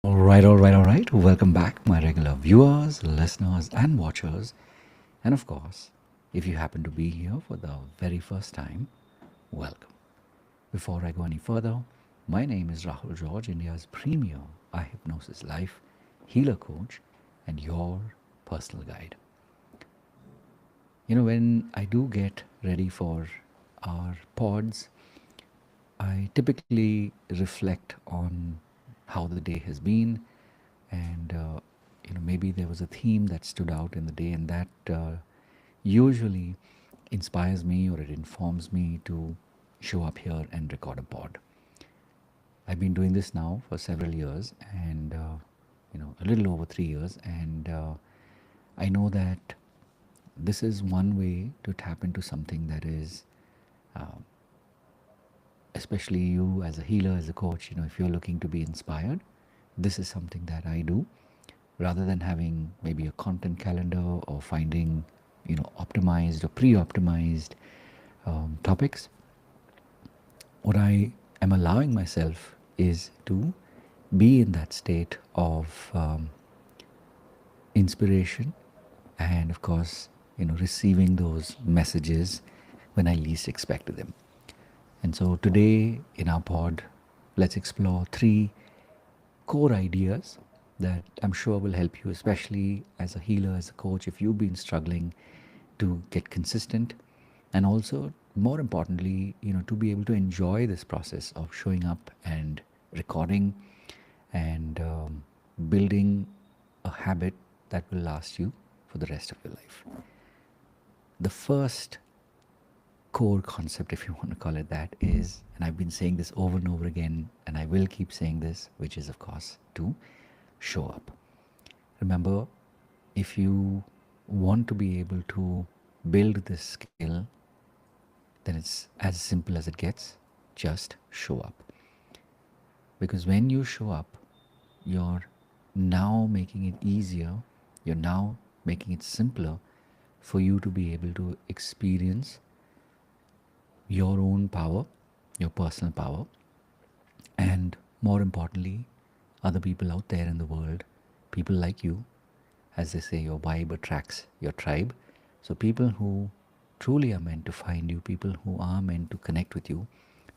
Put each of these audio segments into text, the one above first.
All right. Welcome back, my regular viewers, listeners, and watchers. And of course, if you happen to be here for the very first time, welcome. Before I go any further, my name is Rahul George, India's premier iHypnosis life healer coach and your personal guide. When I do get ready for our pods, I typically reflect on how the day has been, and maybe there was a theme that stood out in the day, and that usually inspires me or it informs me to show up here and record a pod. I've been doing this now for several years, and a little over 3 years, and I know that this is one way to tap into something that is especially you as a healer, as a coach, if you're looking to be inspired, this is something that I do rather than having maybe a content calendar or finding, optimized or pre-optimized topics. What I am allowing myself is to be in that state of inspiration and, of course, receiving those messages when I least expected them. And so today in our pod, let's explore three core ideas that I'm sure will help you, especially as a healer, as a coach, if you've been struggling to get consistent, and also more importantly, to be able to enjoy this process of showing up and recording and building a habit that will last you for the rest of your life. The first core concept, if you want to call it that, is, and I've been saying this over and over again, and I will keep saying this, which is, of course, to show up. Remember, if you want to be able to build this skill, then it's as simple as it gets. Just show up. Because when you show up, you're now making it easier, you're now making it simpler for you to be able to experience your own power, your personal power, and more importantly, other people out there in the world, people like you. As they say, your vibe attracts your tribe. So people who truly are meant to find you, people who are meant to connect with you,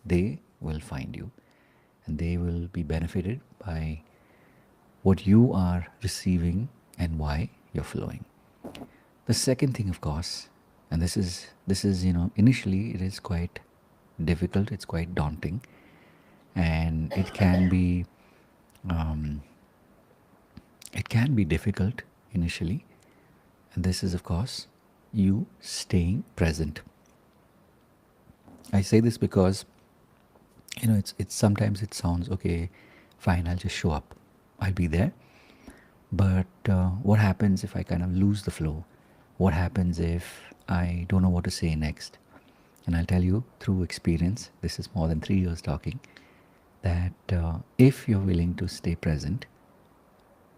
they will find you and they will be benefited by what you are receiving and why you're flowing. The second thing, of course, and this is initially it is quite difficult, it's quite daunting, and it can be difficult initially, and this is, of course, you staying present. I say this because it's sometimes it sounds okay, fine, I'll just show up, I'll be there, but what happens if I kind of lose the flow? What happens if I don't know what to say next? And I'll tell you through experience, this is more than 3 years talking, that if you're willing to stay present,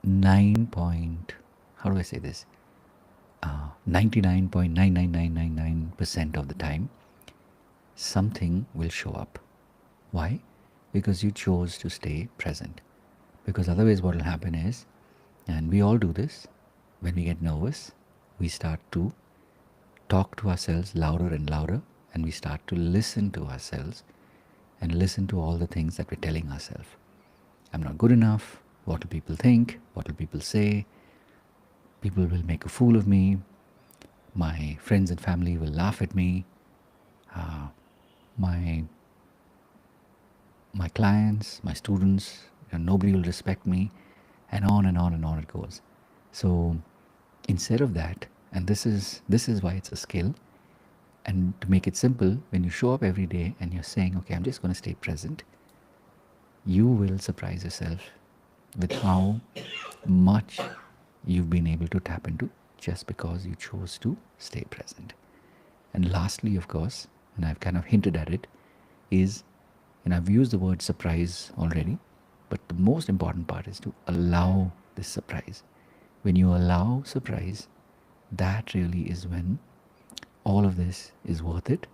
99.99999% of the time, something will show up. Why? Because you chose to stay present. Because otherwise what will happen is, and we all do this, when we get nervous, we start to talk to ourselves louder and louder, and we start to listen to ourselves and listen to all the things that we're telling ourselves. I'm not good enough. What will people think? What will people say? People will make a fool of me. My friends and family will laugh at me. My clients, my students, nobody will respect me, and on and on and on it goes. So instead of that, and this is why it's a skill, and to make it simple, when you show up every day and you're saying, okay, I'm just going to stay present, you will surprise yourself with how much you've been able to tap into just because you chose to stay present. And lastly, of course, and I've kind of hinted at it, is, and I've used the word surprise already, but the most important part is to allow this surprise. When you allow surprise, that really is when all of this is worth it,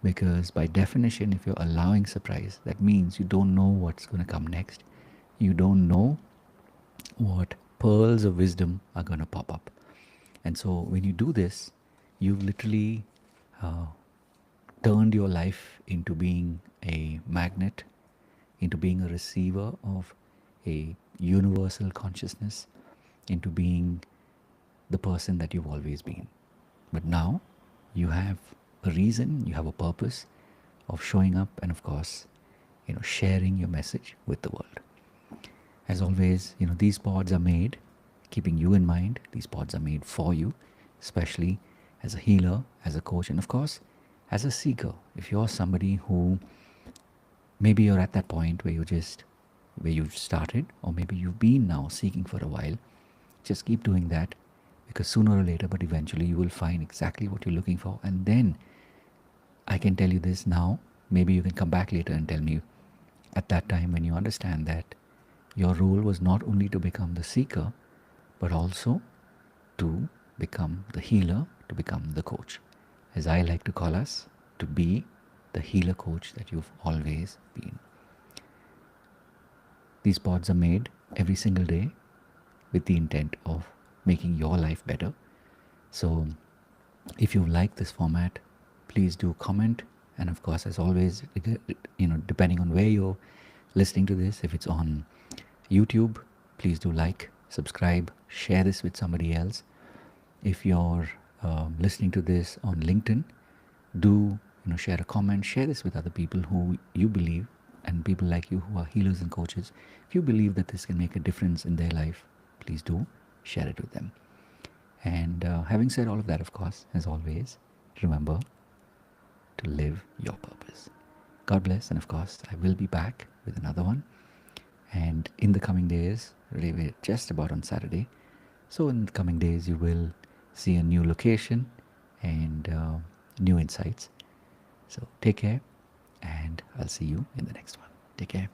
because by definition, if you're allowing surprise, that means you don't know what's going to come next. You don't know what pearls of wisdom are going to pop up. And so when you do this, you've literally uh, turned your life into being a magnet, into being a receiver of a universal consciousness, into being the person that you've always been. But now you have a reason, you have a purpose of showing up and, of course, sharing your message with the world. As always, these pods are made keeping you in mind. These pods are made for you, especially as a healer, as a coach, and of course, as a seeker. If you're somebody who maybe you're at that point where you've started, or maybe you've been now seeking for a while, just keep doing that, because sooner or later, but eventually, you will find exactly what you're looking for. And then I can tell you this now, maybe you can come back later and tell me at that time, when you understand that your role was not only to become the seeker, but also to become the healer, to become the coach. As I like to call us, to be the healer coach that you've always been. These pods are made every single day with the intent of making your life better. So if you like this format, please do comment. And of course, as always, depending on where you're listening to this, if it's on YouTube, please do like, subscribe, share this with somebody else. If you're listening to this on LinkedIn, do share a comment, share this with other people who you believe, and people like you who are healers and coaches. If you believe that this can make a difference in their life, please do share it with them. And having said all of that, of course, as always, remember to live your purpose. God bless, and of course, I will be back with another one. And in the coming days, really we're just about on Saturday, so in the coming days you will see a new location and new insights. So take care, and I'll see you in the next one. Take care.